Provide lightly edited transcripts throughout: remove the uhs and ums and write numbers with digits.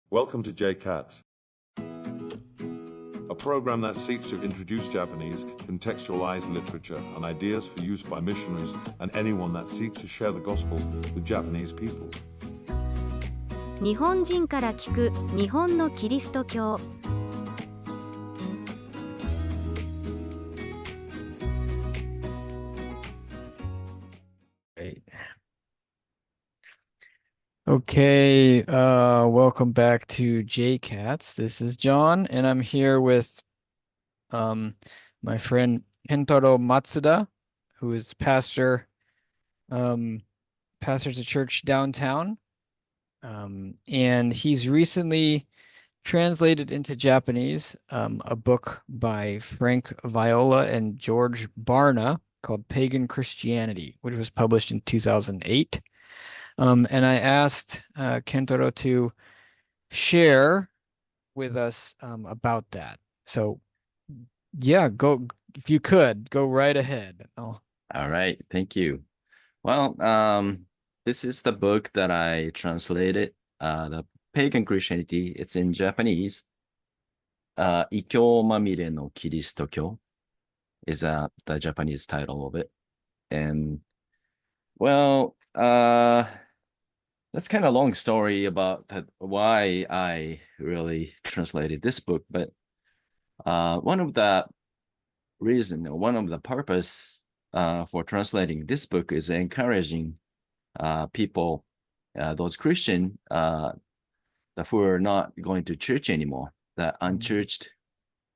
Welcome to JCats, a program that seeks to introduce Japanese, contextualized literature and ideas for use by missionaries and anyone that seeks to share the gospel with Japanese people. 日本人から聞く日本のキリスト教。Okay, welcome back to JCats. This is John, and I'm here with my friend Kentaro Matsuda, who is pastors a church downtown. And he's recently translated into Japanese a book by Frank Viola and George Barna called Pagan Christianity, which was published in 2008. And I asked Kentaro to share with us about that. So, yeah, if you could, go right ahead. All right, thank you. Well, this is the book that I translated, the Pagan Christianity. It's in Japanese. 異教まみれのキリスト教 is the Japanese title of it. And, well, that's kind of a long story about why I really translated this book. But one of the purpose for translating this book is encouraging people, those Christian who are not going to church anymore, the unchurched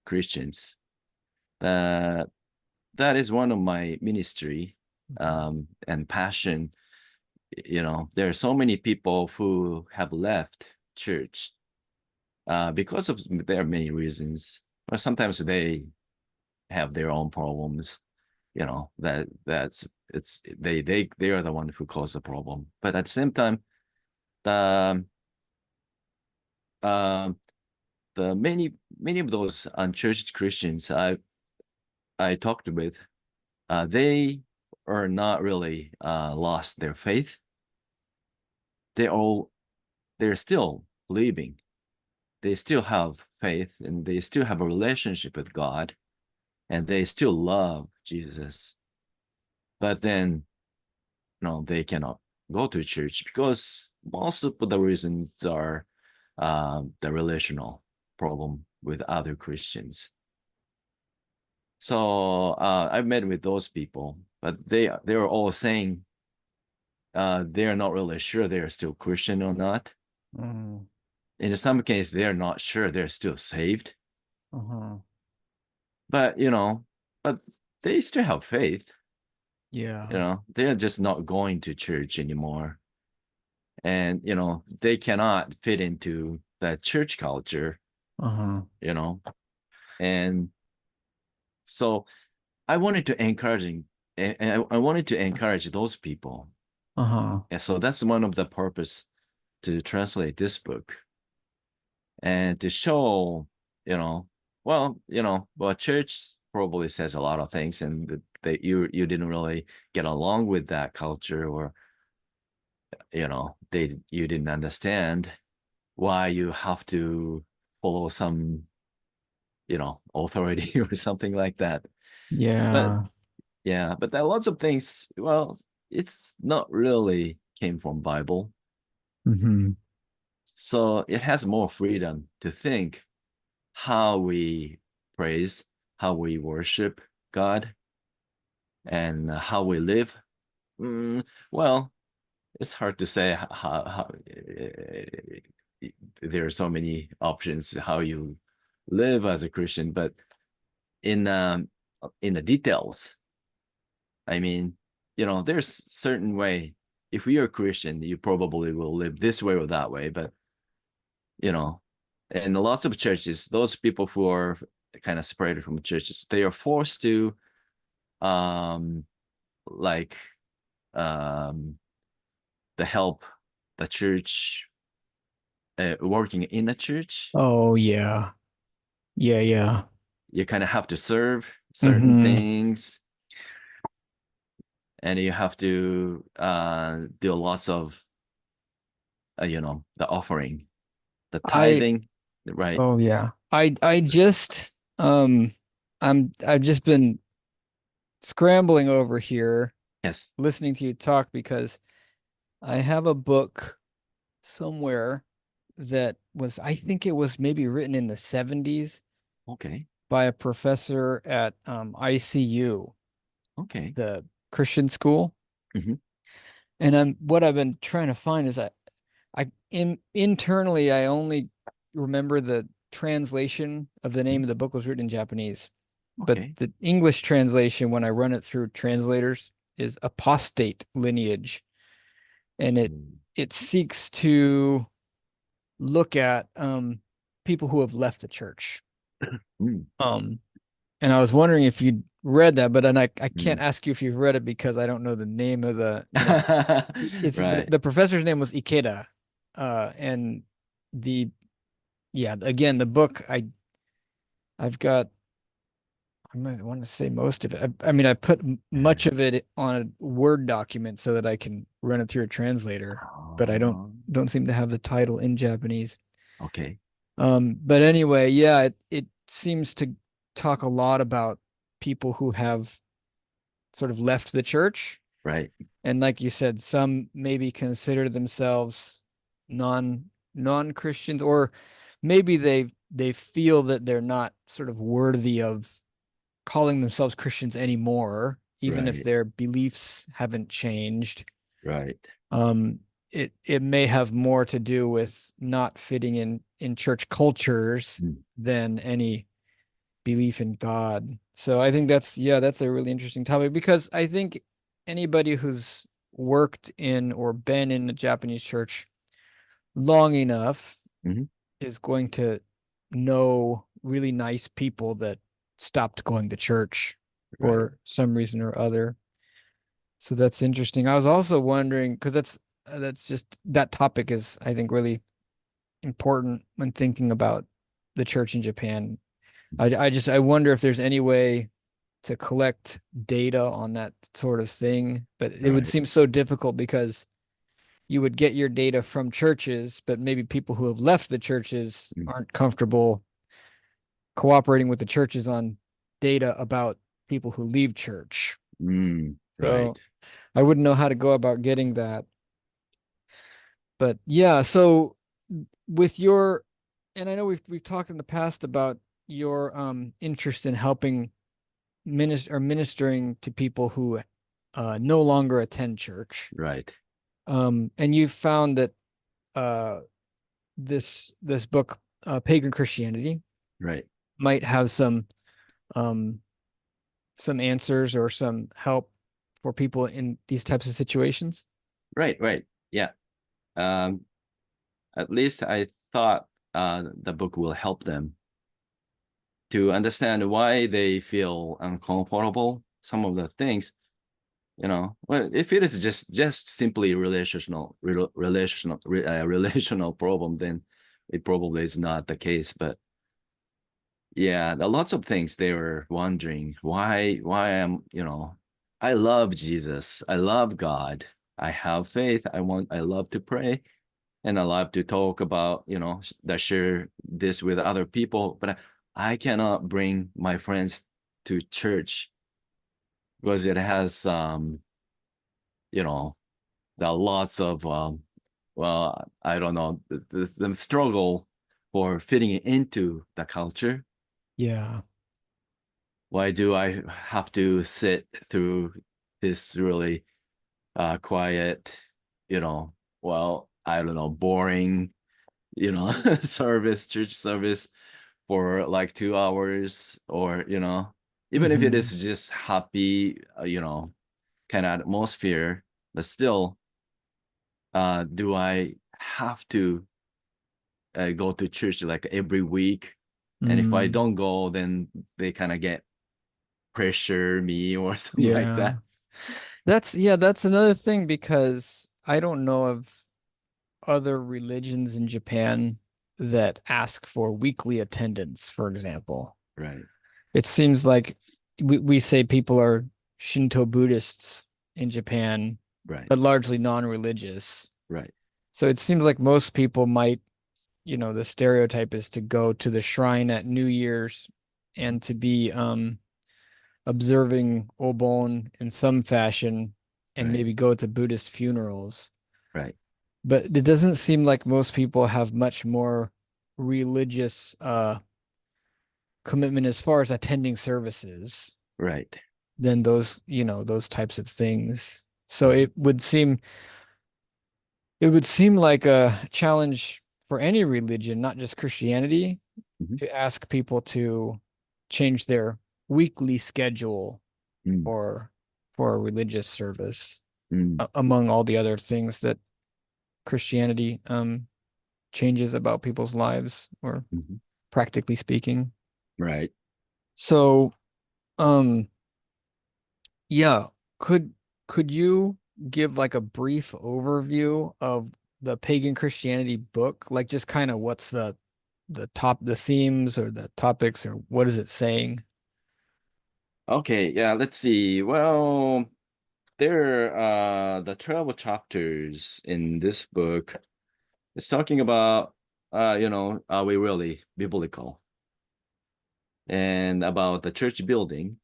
Christians. That is one of my ministry and passion. You know, there are so many people who have left church because of there are many reasons, or sometimes they have their own problems. You know, they are the one who caused the problem. But at the same time, the many of those unchurched Christians I talked with, they are not really lost their faith. They're still believing. They still have faith and they still have a relationship with God, and they still love Jesus. But then, no, they cannot go to church because most of the reasons are the relational problem with other Christians. So I've met with those people, but they are all saying they're not really sure they're still Christian or not. In some cases, they're not sure they're still saved. But but they still have faith. Yeah. They're just not going to church anymore. And they cannot fit into the church culture. And so I wanted to encourage those people. And so that's one of the purpose to translate this book and to show, church probably says a lot of things, and that you didn't really get along with that culture, or you didn't understand why you have to follow some authority or something like that. But there are lots of things. Well, it's not really came from Bible. So it has more freedom to think how we praise, how we worship God, and how we live. Well, it's hard to say how there are so many options how you live as a Christian, but in the details, I mean, there's certain way. If you're a Christian, you probably will live this way or that way, but and lots of churches, those people who are kind of separated from churches, they are forced to to help the church, working in the church. Oh, yeah. Yeah. You kind of have to serve certain things, and you have to do lots of the offering. the I tithing, right? Oh yeah. I just I've just been scrambling over here Yes. listening to you talk because I have a book somewhere that was, I think it was maybe written in the 70s Okay. by a professor at ICU, Okay. the Christian school. Mhm. And what I've been trying to find is internally I only remember the translation of the name of the book was written in Japanese. But Okay. the English translation, when I run it through translators, is apostate lineage. And Mm. it seeks to look at people who have left the church. Mm. Um, and I was wondering if you'd read that, but then I can't Mm. ask you if you've read it because I don't know the name of it's Right. the professor's name was Ikeda. And the yeah, again, the book I've got I might want to say most of it. I mean, I put much of it on a Word document so that I can run it through a translator, but I Oh, don't seem to have the title in Japanese. okay. But anyway, yeah, it seems to talk a lot about people who have sort of left the church. Right. And like you said, some maybe consider themselves non-Christians, or maybe they feel that they're not sort of worthy of calling themselves Christians anymore, even if Right. their beliefs haven't changed. Right. Um, it may have more to do with not fitting in church cultures Mm. than any belief in God. So I think that's a really interesting topic because I think anybody who's worked in or been in a Japanese church long enough Mhm. is going to know really nice people that stopped going to church Right. for some reason or other. So that's interesting. I was also wondering because that's just that topic is I think really important when thinking about the church in Japan. I wonder if there's any way to collect data on that sort of thing, but it would Right. seem so difficult because you would get your data from churches, but maybe people who have left the churches Mm. aren't comfortable cooperating with the churches on data about people who leave church. Mm. Right. So I wouldn't know how to go about getting that. But yeah, so with your and I know we've talked in the past about your interest in helping ministering to people who no longer attend church. Right. And you found that uh this book, Pagan Christianity, Right. might have um some answers or some help for people in these types of situations. Right. Right. Yeah. Um, at least I thought the book will help them to understand why they feel uncomfortable. Some of the things, well, if it is just simply relational problem, then it probably is not the case. But yeah, there are lots of things they were wondering why I love Jesus, I love God, I have faith, I love to pray, and I love to talk about, that share this with other people, but I cannot bring my friends to church because it has you know there are lots of well, I don't know, the struggle for fitting into the culture. Yeah. Why do I have to sit through this really quiet, you know, well, I don't know, boring, church service for like 2 hours, or, even if it Hmm. is just happy, kind of atmosphere, but still, do I have to go to church like every week? And if I Mm, don't go, then they kind of get pressure me or something like yeah. that. That's another thing because I don't know of other religions in Japan that ask for weekly attendance, for example. Right, It seems like we say people are Shinto Buddhists in Japan, right, but largely non-religious. right. So it seems like most people might the stereotype is to go to the shrine at New Year's and to be observing Obon in some fashion and Right. maybe go to Buddhist funerals. Right. But it doesn't seem like most people have much more religious commitment as far as attending services Right. than those types of things. So it would seem like a challenge for any religion, not just Christianity, Mhm. to ask people to change their weekly schedule Mm. for a religious service, Mm. among all the other things that Christianity changes about people's lives, or Mhm. practically speaking. Right. So, um, yeah, could you give like a brief overview of the Pagan Christianity book? Like just kind of what's the themes or the topics, or what is it saying? Okay, yeah, let's see. Well, there are the 12 chapters in this book. It's talking about are we really biblical? And about the church building,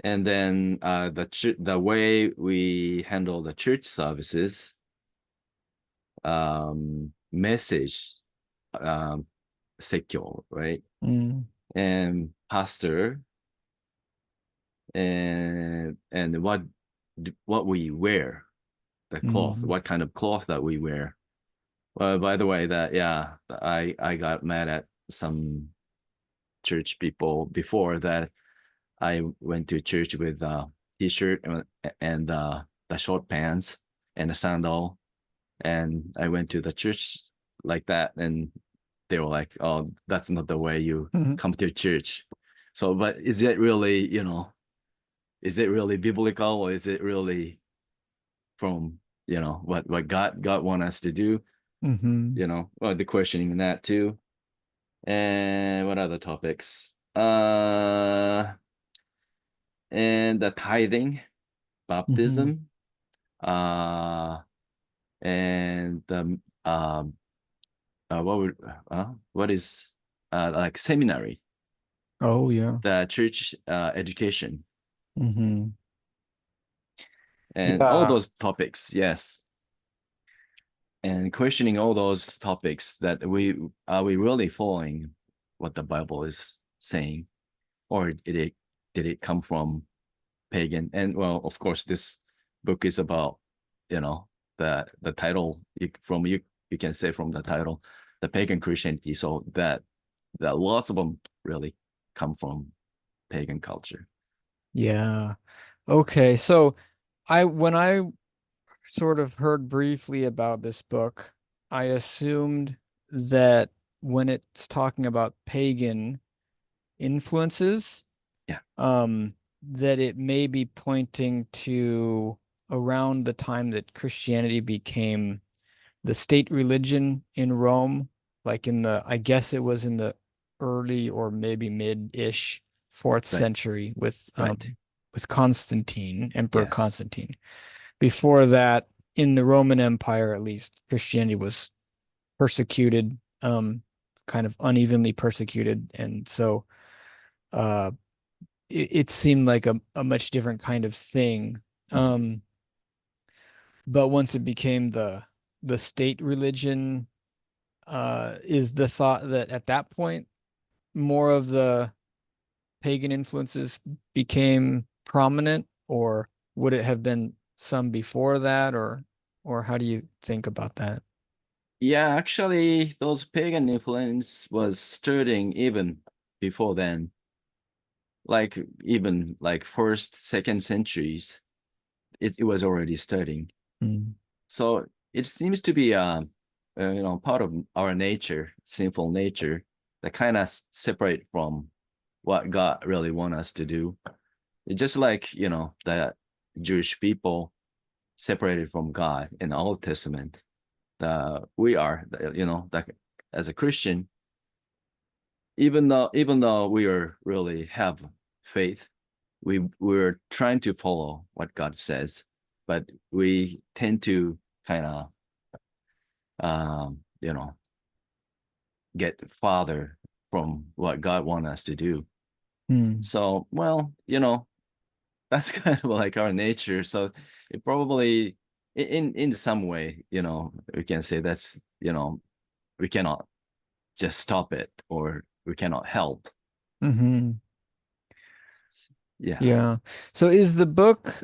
and then the way we handle the church services, message, um, secure, right? Mm, And pastor, and what we wear, the cloth, mm, what kind of cloth that we wear. Well, by the way, that yeah, I got mad at some church people before that I went to church with a t-shirt and the short pants and a sandal, and I went to the church like that, and they were like, "Oh, that's not the way you mhm, come to church." So, but is it really, is it really biblical, or is it really from what God want us to do? mhm, Well, the questioning in that too. And what other topics? And the tithing, mhm. baptism, uh, and the what is like seminary, Oh yeah. the church education, Mhm. and all Yeah. those topics. Yes, and questioning all those topics, that we really following what the Bible is saying, or did it come from pagan? And well, of course, this book is about, you know the title, you can say from the title, the pagan Christianity, so that lots of them really come from pagan culture. Yeah. Okay. So when I sort of heard briefly about this book, I assumed that when it's talking about pagan influences, Yeah. that it may be pointing to around the time that Christianity became the state religion in Rome, like I guess it was in the early or maybe mid-ish fourth Right. century Right. with Constantine, Emperor Yes. Constantine. Before that, in the Roman Empire, at least, Christianity was persecuted, kind of unevenly persecuted, and so uh, it seemed like a much different kind of thing. But once it became the state religion, is the thought that at that point more of the pagan influences became prominent, or would it have been some before that, or how do you think about that? Yeah, actually, those pagan influence was starting even before then, like even like first, second centuries. It was already starting. Mm, So it seems to be part of our nature, sinful nature, that kind of separate from what God really want us to do. It's just like, the Jewish people separated from God in the Old Testament. We are, that as a Christian, even though we are really have faith, we're trying to follow what God says, but we tend to kind of, um, you know, get farther from what God wants us to do. Hmm. So, well, that's kind of like our nature. So it probably in some way, we can say that's, we cannot just stop it, or we cannot help. Mm-hmm. Yeah. Yeah. So is the book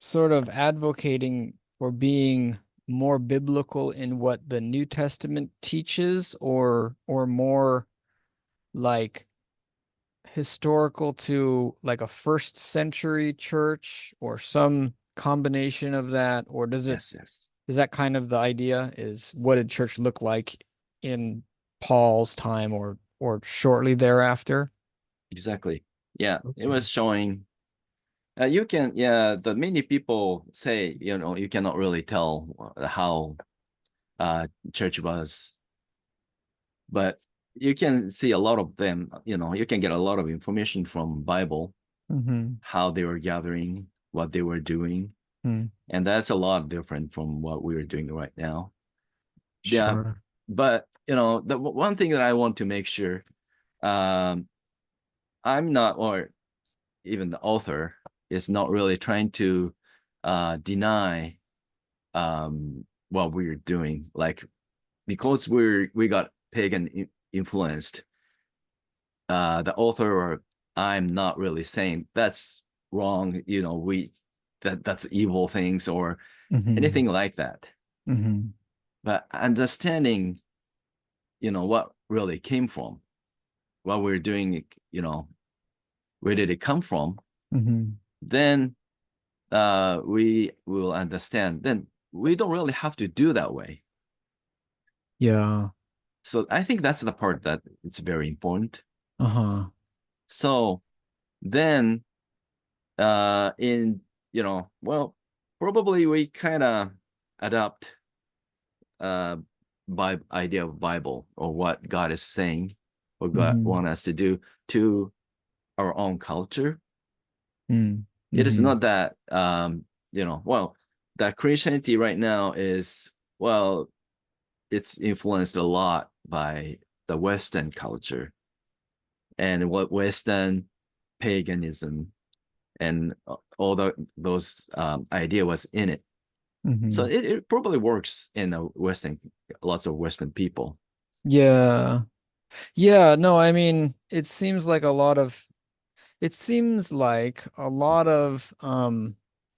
sort of advocating for being more biblical in what the New Testament teaches, or more like historical to like a first century church, or some combination of that? Or Yes, yes. is that kind of the idea, is what did church look like in Paul's time, or shortly thereafter? Exactly. Yeah. It Okay. was showing the many people say, you cannot really tell how church was, but you can see a lot of them, you can get a lot of information from Bible, Mm-hmm. how they were gathering, what they were doing. Mm. And that's a lot different from what we're doing right now. Yeah. Sure. But, the one thing that I want to make sure, um, I'm not, or even the author is not really trying to deny what we're doing. Like, because we got pagan influenced, the author or I'm not really saying that's wrong, that's evil things or Mm-hmm. anything like that. Mm-hmm. But understanding, what really came from, what we're doing, where did it come from? Mm-hmm. Then we will understand. Then we don't really have to do that way. Yeah. So I think that's the part that it's very important. Uh-huh. So then in well, probably we kind of adopt by idea of Bible or what God is saying, what God Mm-hmm. want us to do to our own culture. Mm. It is Mm-hmm. not that well, that Christianity right now is, well, it's influenced a lot by the Western culture and what Western paganism and all those idea was in it. So Mm-hmm. it probably works in lots of Western people. Yeah. Yeah, no, I mean, it seems like a lot of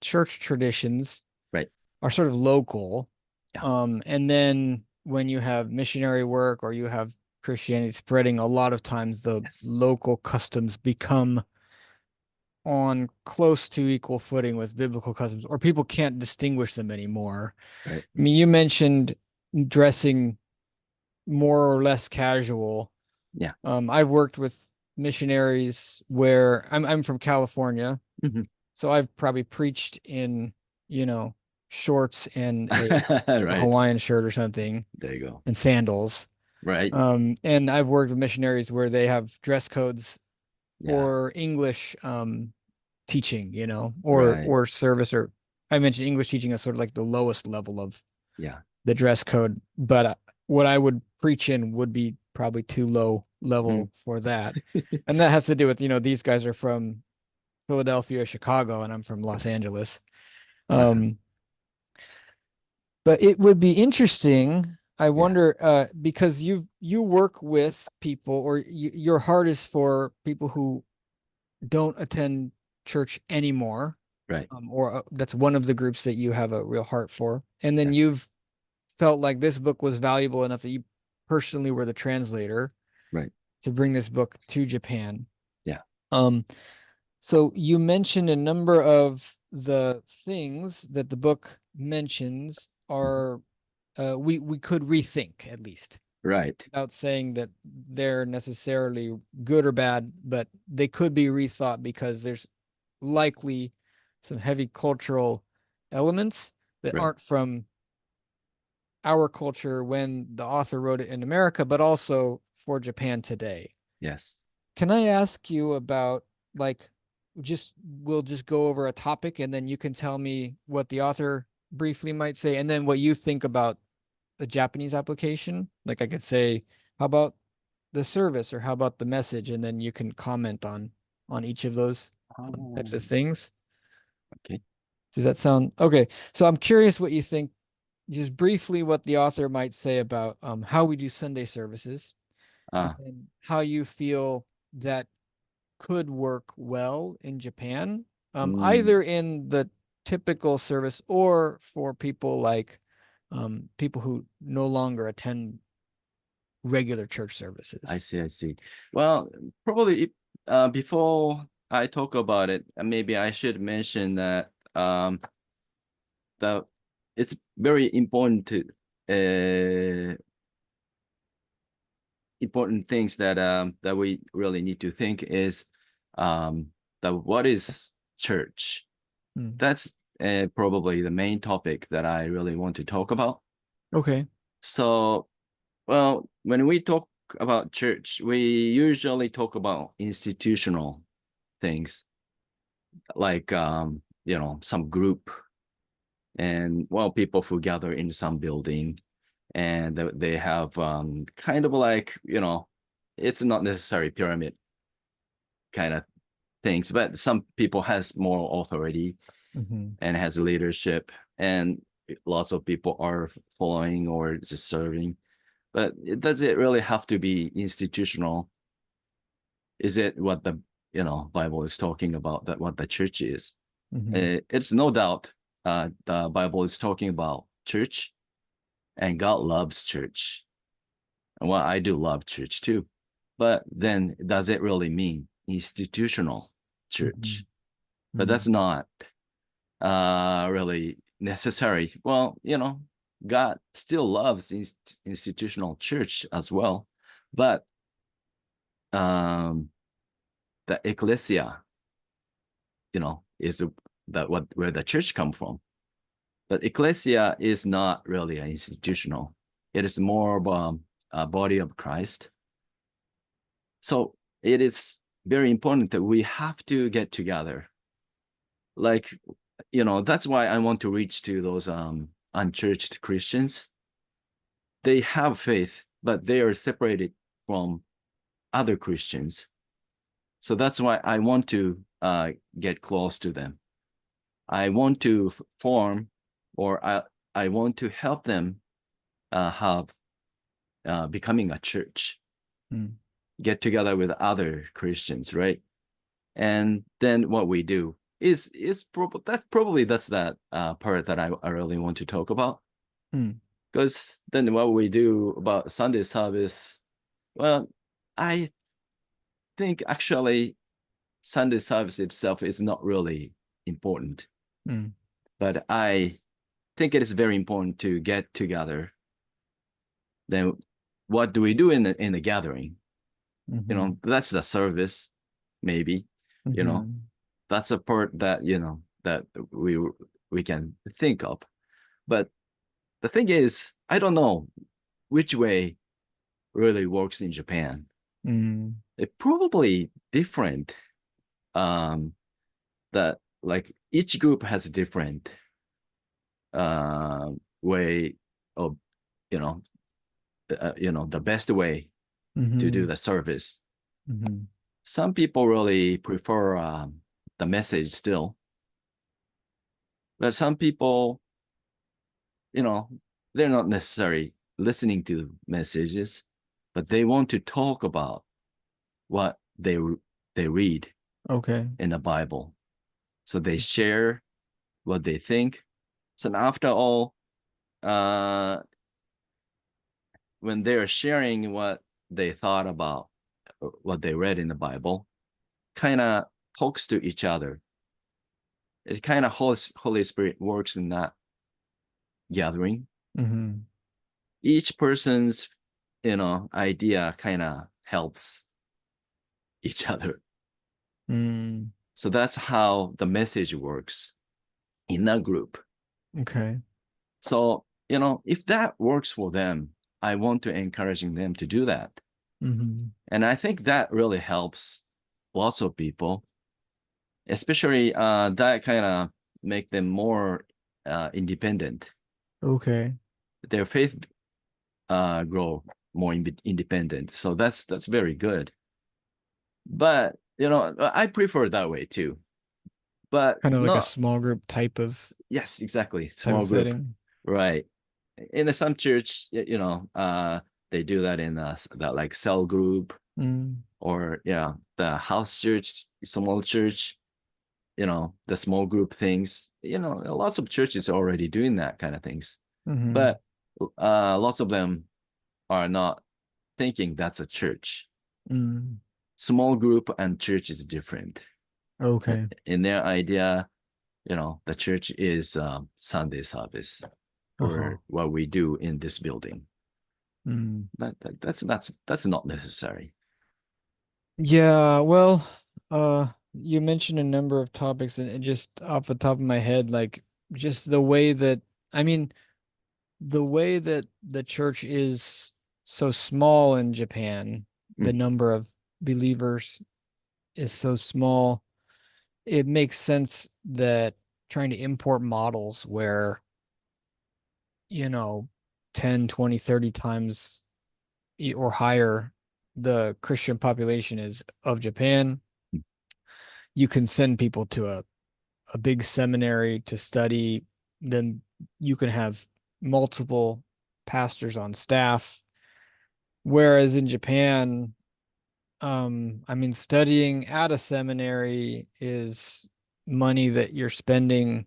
church traditions Right. are sort of local. Yeah. And then when you have missionary work, or you have Christianity spreading, a lot of times the Yes. local customs become on close to equal footing with biblical customs, or people can't distinguish them anymore. Right. I mean, you mentioned dressing more or less casual. Yeah. I've worked with missionaries where I'm from California, Mhm. so I've probably preached in, you know, shorts and a like a Right. Hawaiian shirt or something, There you go. and sandals. Right. And I've worked with missionaries where they have dress codes Yeah. for English teaching, Right. or service, or I mentioned English teaching as sort of like the lowest level of Yeah. the dress code, but what I would preach in would be probably too low Mm. level for that. And that has to do with, these guys are from Philadelphia, Chicago, and I'm from Los Angeles. Uh-huh. Um, but it would be interesting. I Yeah. wonder, because you work with people, or your heart is for people who don't attend church anymore, Right. or that's one of the groups that you have a real heart for. And then Yes. you've felt like this book was valuable enough that you personally were the translator Right. to bring this book to Japan. Yeah. Um, so you mentioned a number of the things that the book mentions Mhm. are we could rethink, at least, Right. without saying that they're necessarily good or bad, but they could be rethought because there's likely some heavy cultural elements that Right. aren't from our culture when the author wrote it in America, but also for Japan today. Yes. Can I ask you about, like, we'll just go over a topic, and then you can tell me what the author briefly might say, and then what you think about a Japanese application. Like I could say, how about the service or how about the message? And then you can comment on each of those types of things. Okay. Does that sound okay? So I'm curious what you think, just briefly what the author might say about how we do Sunday services Ah, and how you feel that could work well in Japan, mm, either in the typical service or for people like people who no longer attend regular church I services. see, I see. Well, probably before I talk about it, maybe I should mention that the it's very important to important things that that we really need to think is the what is church? Mm. That's probably the main topic that I really want to talk about. Okay. So, well, when we talk about church, we usually talk about institutional things like some group and well people who gather in some building and they have kind of like it's not necessarily pyramid kind of things, but some people has more authority Mm-hmm. and has leadership and lots of people are following or just serving, but does it really have to be institutional? Is it what the Bible is talking about, that what the church is? Mm-hmm. It's no doubt the Bible is talking about church and God loves church. And well, I do love church too. But then does it really mean institutional church? But Mm-hmm. that's not really necessary. Well, God still loves institutional church as well. But the ecclesia, is that what where the church come from. But ecclesia is not really an institutional. It is more of a body of Christ. So it is very important that we have to get together. Like, that's why I want to reach to those unchurched Christians. They have faith, but they are separated from other Christians. So that's why I want to get close to them. I want to form, or I want to help them have becoming a church, Mm. get together with other Christians, right? And then what we do is that's that part that I really want to talk about. Mm. Because then what we do about Sunday service, well, I think actually Sunday service itself is not really important, Mm. but I think it is very important to get together. Then what do we do in the gathering? Mm-hmm. That's the service, maybe. You know, Mm-hmm. that's a part that that we can think of. But the thing is, I don't know which way really works in Japan. Mm. It probably different. That like each group has a different way of you know the best way to Mm-hmm. do the service. Mm-hmm. Some people really prefer the message still, but some people, you know, they're not necessarily listening to messages, but they want to talk about what they read Okay. in the Bible. So they share what they think. So after all, uh, when they're sharing what they thought about what they read in the Bible, kind of talks to each other. It kind of Holy Spirit works in that gathering. Mm-hmm. Each person's idea kind of helps each other. Mm. So that's how the message works in a group. Okay. So if that works for them, I want to encouraging them to do that. Mm-hmm. And I think that really helps lots of people, especially that kind of make them more independent. Okay. Their faith grow more independent. So that's very good. But I prefer that way too. But Kind of like a not small group yes, exactly. type Small of group, setting. right? In some church, they do that in that like cell group Mm, or the house church, small church. The small group things. Lots of churches are already doing that kind of things, mm-hmm. but lots of them are not thinking that's a church. Mm, Small group and church is different. okay. In their idea, the church is Sunday service Uh-huh. or what we do in this building. Mm. That's not necessary. Yeah, well, you mentioned a number of topics and just off the top of my head, like just the way that I mean, the way that the church is so small in Japan, the Mm, number of believers is so small, it makes sense that trying to import models where, you know, 10, 20, 30 times or higher the Christian population is of Japan, mm, you can send people to a big seminary to study, then you can have multiple pastors on staff. Whereas in Japan, I mean, studying at a seminary is money that you're spending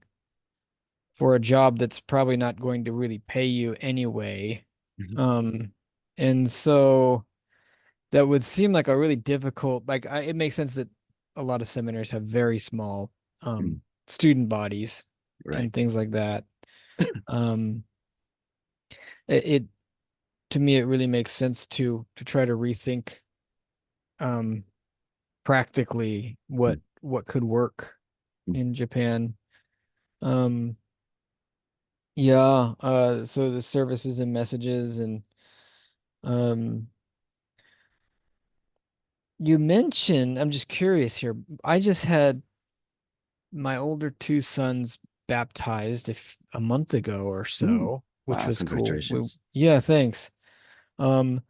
for a job that's probably not going to really pay you anyway. mhm, Um, and so that would seem like a really difficult, like it makes sense that a lot of seminaries have very small mm, student bodies right. and things like that. Um, it to me it really makes sense to try to rethink um practically Mm, what could work mm. in Japan. Um, yeah, so the services and messages and um you mentioned, I'm just curious here. I just had my older two sons baptized if a month ago or Mm. so, which was cool. Congratulations. Yeah, thanks. Um,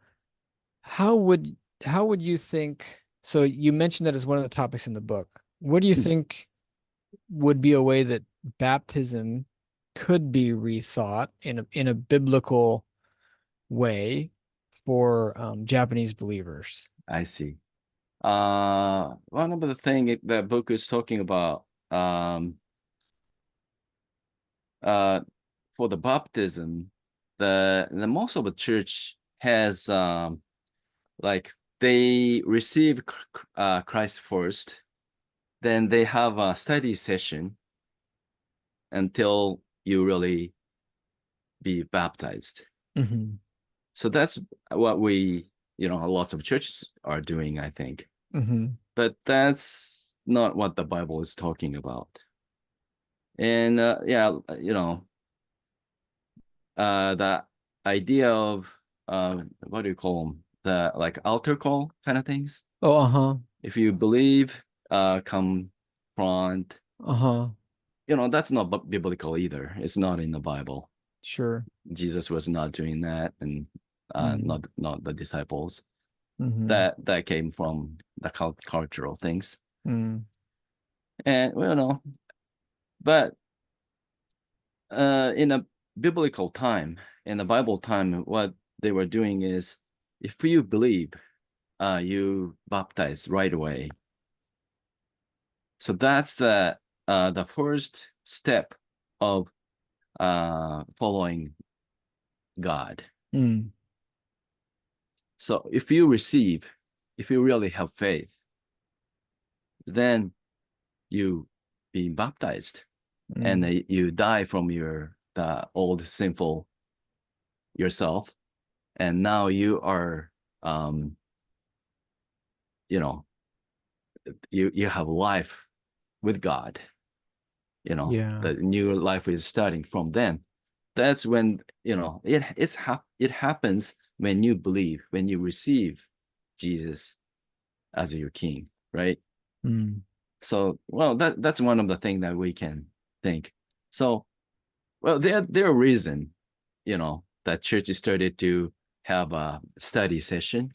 how would how would you think? So you mentioned that as one of the topics in the book. What do you Mm, think would be a way that baptism could be rethought in a biblical way for Japanese believers? I see. One of the thing that book is talking about, uh, for the baptism, the most of the church has like they receive Christ first, then they have a study session until you really be baptized. Hmm. So that's what lots of churches are doing, I think. Hmm. But that's not what the Bible is talking about. And the idea of what do you call them? The like altar call kind of things. Oh, uh-huh. If you believe, come front. Uh-huh. That's not biblical either. It's not in the Bible. Sure. Jesus was not doing that, and Mm. not the disciples. Hmm. That came from the cultural things, Mm. and but in a biblical time, in the Bible time, what they were doing is, if you believe, you baptize right away. So that's the first step of following God. Mm. So if you receive, if you really have faith, then you being baptized, and Mm. you die from the old sinful yourself, and now you are um you know you have life with God. Yeah. The new life is starting from then. That's when it happens when you believe, when you receive Jesus as your king, right? Mm. So, well, that's one of the things that we can think. So, well, there are reason, that churches started to have a study session.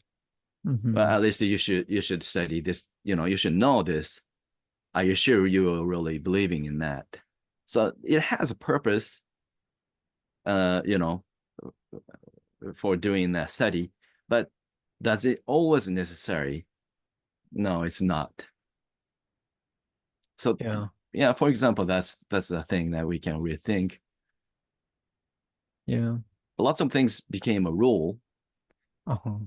Mhm. Well, at least you should study this. You should know this. Are you sure you are really believing in that? So it has a purpose, you know, for doing that study. But does it always necessary? No, it's not. So Yeah. yeah, for example, that's the thing that we can rethink. Yeah. Lots of things became a rule, Uh-huh.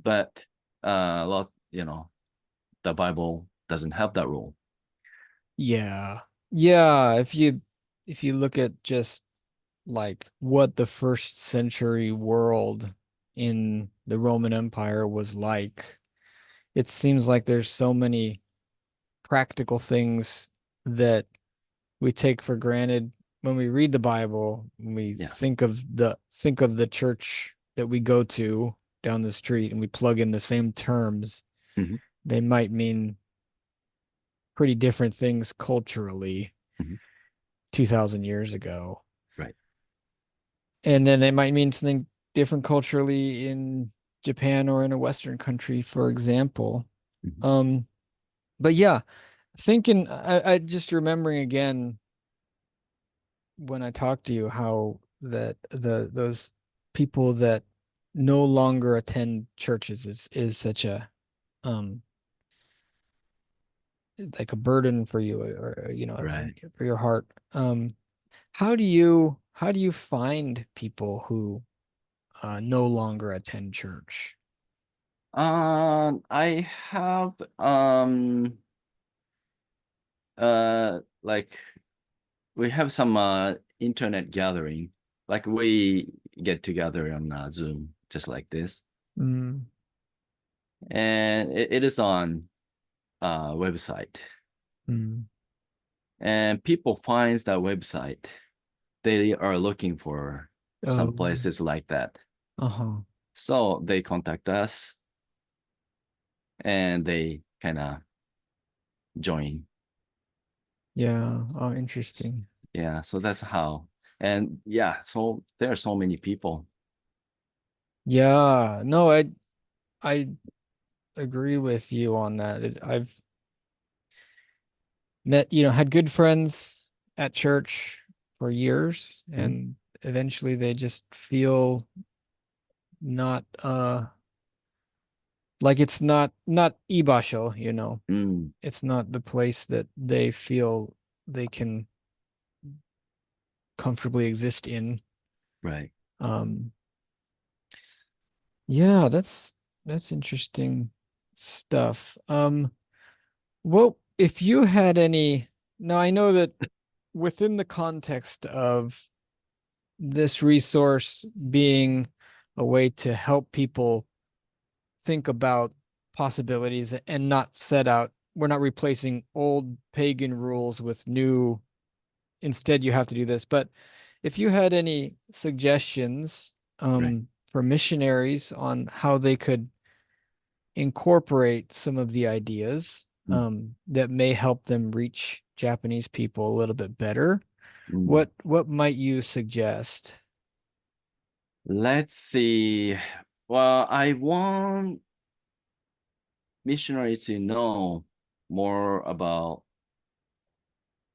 but a lot, the Bible doesn't have that rule. Yeah. Yeah, if you look at just like what the first century world in the Roman Empire was like, it seems like there's so many practical things that we take for granted when we read the Bible, when we Yeah. think of the church that we go to down the street and we plug in the same terms. Mhm. They might mean pretty different things culturally Mhm. 2000 years ago. Right. And then they might mean something different culturally in Japan or in a Western country, for example. Mhm. But yeah, I just remembering again when I talked to you how that those people that no longer attend churches is such a um like a burden for you, or Right. for your heart. How do you find people who no longer attend church? I have like we have some internet gathering, like we get together on Zoom, just like this, Mm, and it is on website, mm. and people finds that website. They are looking for some Oh, places like that, uh-huh. so they contact us and they kind of join. Yeah. Oh, interesting. Yeah, so that's how. And yeah, so there are so many people. Yeah. No, I agree with you on that. I've had good friends at church for years, Mhm. and eventually they just feel not like it's not ibasho. Mm, It's not the place that they feel they can comfortably exist in. right. Um, yeah, that's interesting stuff. Well, if you had any, now I know that within the context of this resource being a way to help people think about possibilities and not set out, we're not replacing old pagan rules with new, instead you have to do this. But if you had any suggestions Right. for missionaries on how they could incorporate some of the ideas Mm, that may help them reach Japanese people a little bit better, mm. what might you suggest? Let's see. Well, I want missionaries to know more about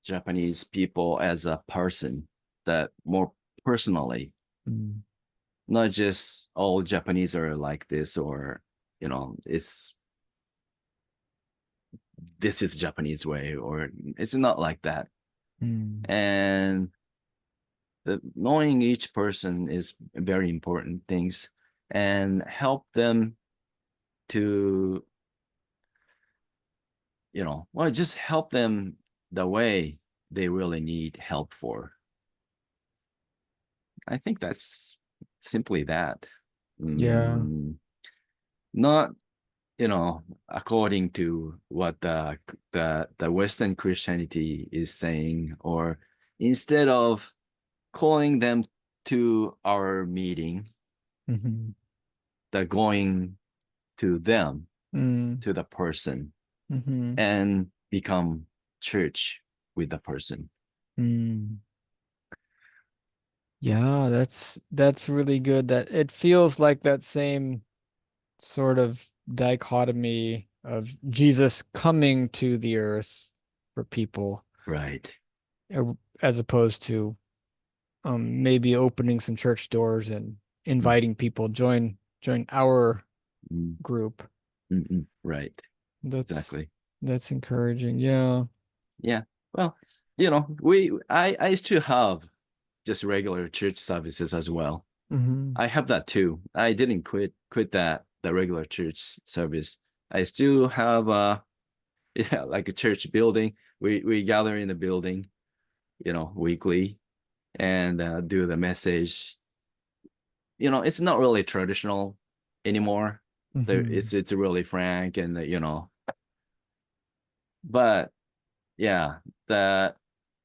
Japanese people as a person, that more personally, Mm, not just all Japanese are like this, or this is Japanese way, or it's not like that. mm, And knowing each person is very important things, and help them to well, just help them the way they really need help for. I think that's simply that. yeah. mm, Not according to what the Western Christianity is saying, or instead of calling them to our meeting, Hmm. the going to them, Mm, to the person, hmm. and become church with the person. Mm. Yeah, that's really good. That it feels like that same sort of dichotomy of Jesus coming to the earth for people, Right. as opposed to maybe opening some church doors and Mm, inviting people join our mm, group. right. That's Exactly. that's encouraging. Yeah. Yeah. Well, I still have just regular church services as well. Hmm. I have that too. I didn't quit the regular church service. I still have yeah, like a church building. We gather in the building, weekly and do the message. It's not really traditional anymore. Hmm. It's really frank and but yeah, the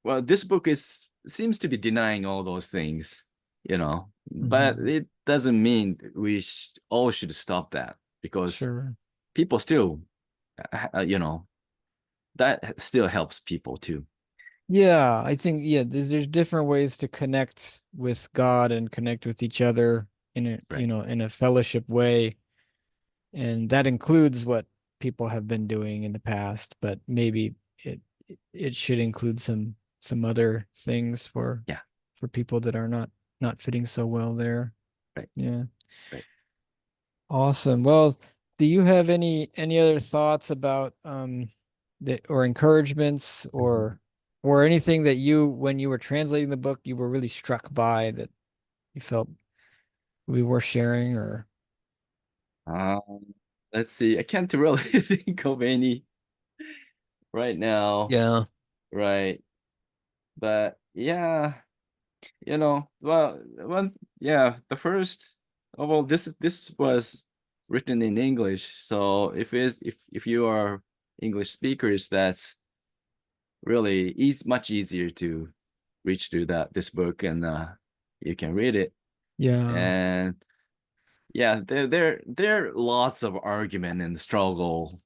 well, this book is seems to be denying all those things, but Hmm. it doesn't mean we all should stop that because Sure. people still, that still helps people too. Yeah, I think there's different ways to connect with God and connect with each other in a Right. in a fellowship way, and that includes what people have been doing in the past, but maybe it should include some other things Yeah. for people that are not fitting so well there. Right. Yeah. Right. Awesome. Well, do you have any other thoughts about that or encouragements Mhm. or anything that you when you were translating the book you were really struck by that you felt we were sharing or Let's see. I can't really think of any right now. yeah. Right. But yeah, yeah, the first, oh, well, this was written in English. So if you are English speakers, that's really much easier to reach to this book and you can read it. Yeah. And yeah, there are lots of argument and struggle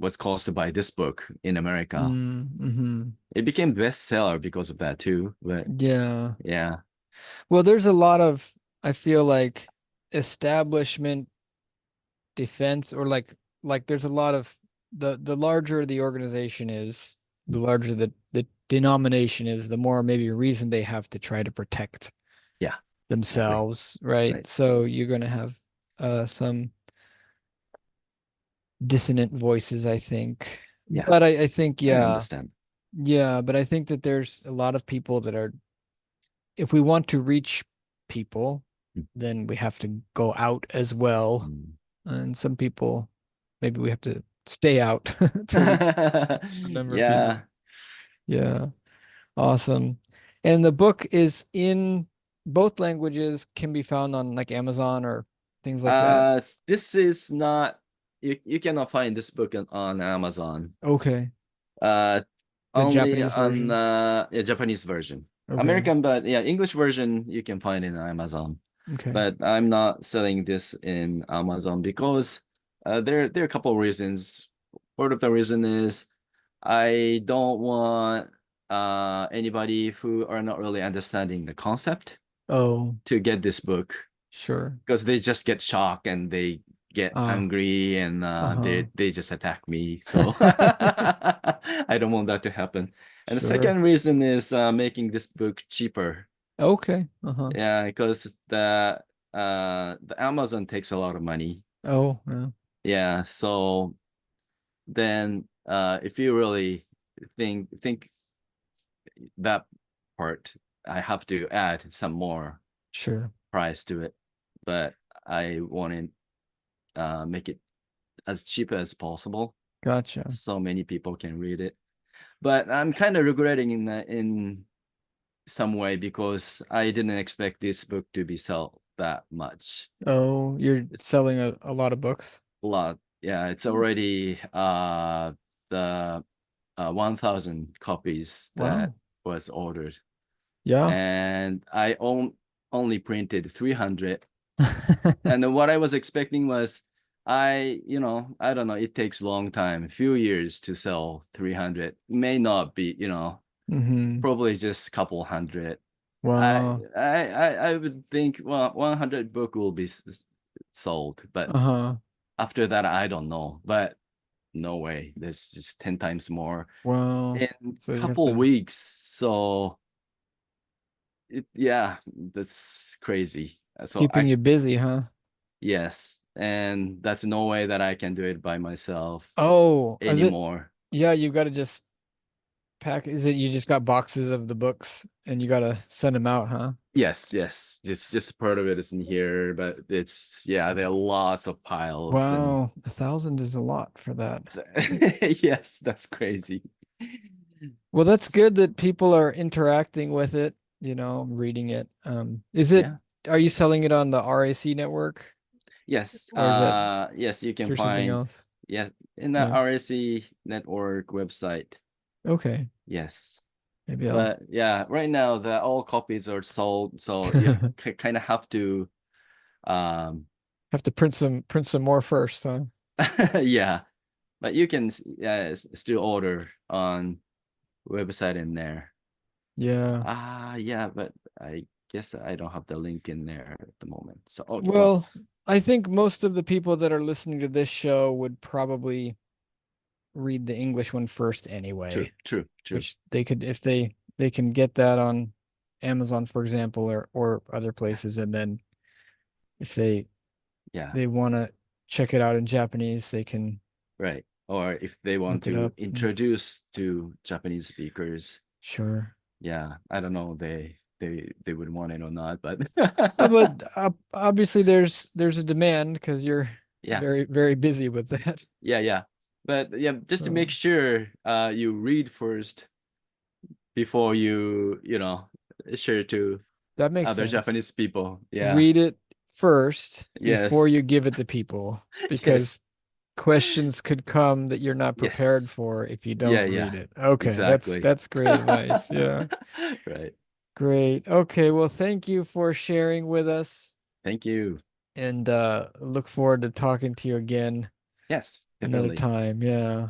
was caused by this book in America. Mm-hmm. It became bestseller because of that too. But Yeah. yeah, Well, there's a lot of I feel like establishment defense or like there's a lot of the larger the organization is, the larger the denomination is, the more maybe reason they have to try to protect yeah, exactly. themselves, right? Right. So you're going to have some dissonant voices, I think. Yeah, But I think, I yeah, understand. yeah, but I think that there's a lot of people that are, if we want to reach people, then we have to go out as well. Mm. And some people, maybe we have to stay out to reach a number of people. Yeah. Yeah, awesome. And the book is in both languages, can be found on like Amazon or things like that. This is not you cannot find this book on Amazon. Okay. Uh, The only Japanese on version. yeah, Japanese version. Okay. American, but yeah, English version you can find in Amazon. Okay. But I'm not selling this in Amazon because there are a couple of reasons. Part of the reason is I don't want anybody who are not really understanding the concept Oh, to get this book sure. because they just get shocked and they get Ah, angry and uh-huh. they just attack me. So I don't want that to happen. And the Sure. second reason is making this book cheaper. Okay. Uh-huh. Yeah, because the Amazon takes a lot of money. Oh, yeah. Yeah, so then if you really think that part, I have to add some more Sure. price to it. But I want to make it as cheap as possible Gotcha. so many people can read it. But I'm kind of regretting in some way because I didn't expect this book to be sell that much. Oh, you're It's selling a lot of books? a lot. Yeah, it's Mm. already the 1,000 copies that Wow. was ordered, Yeah. and I only printed 300. And then what I was expecting was I don't know, it takes a long time, a few years to sell 300. May not be, Mm-hmm. probably just a couple hundred. Wow. I would think, well, 100 book will be sold, but Uh-huh. after that, I don't know. But no way. There's just 10 times more Wow. in So you have couple to weeks. So yeah, that's crazy. So keeping you busy, huh? yes, and that's no way that I can do it by myself Oh, is it? anymore. Yeah, you got to just pack. Is it you just got boxes of the books and you got to send them out, huh? Yes, it's just part of it is in here, but it's yeah, there are lots of piles and Wow, 1,000 is a lot for that. yes, that's crazy. Well, that's good that people are interacting with it, reading it. Is it, Yeah. are you selling it on the RAC network Yes. or is that Yes, you can through something find else? yeah in the Yeah. RSC network website. Okay. Yes. Maybe I'll But yeah, right now the all copies are sold, so you kind of have to um have to print some more first, huh? yeah, but you can still order on website in there. Yeah. Yeah, but I guess I don't have the link in there at the moment. So okay, well, Well, I think most of the people that are listening to this show would probably read the English one first true, anyway, true, true. which they could if they can get that on Amazon, for example, or other Yeah, places, and then if they yeah, they want to check it out in Japanese, they can right. Or if they want look it to up. introduce to Japanese speakers, Sure. yeah, I don't know they would want it or not, but But obviously there's a demand because you're yeah, very, very busy with that. yeah. But yeah, just to make So sure you read first before share to that makes other sense. Japanese people. Yeah. Read it first before Yes. you give it to people Yes. because questions could come that you're not prepared Yes. for if you Yeah, don't yeah. read it. Okay, that's Exactly. that's great advice. Yeah. Right. Great. Okay, well, thank you for sharing with us Thank you. and look forward to talking to you again Yes, another definitely. time. Yeah.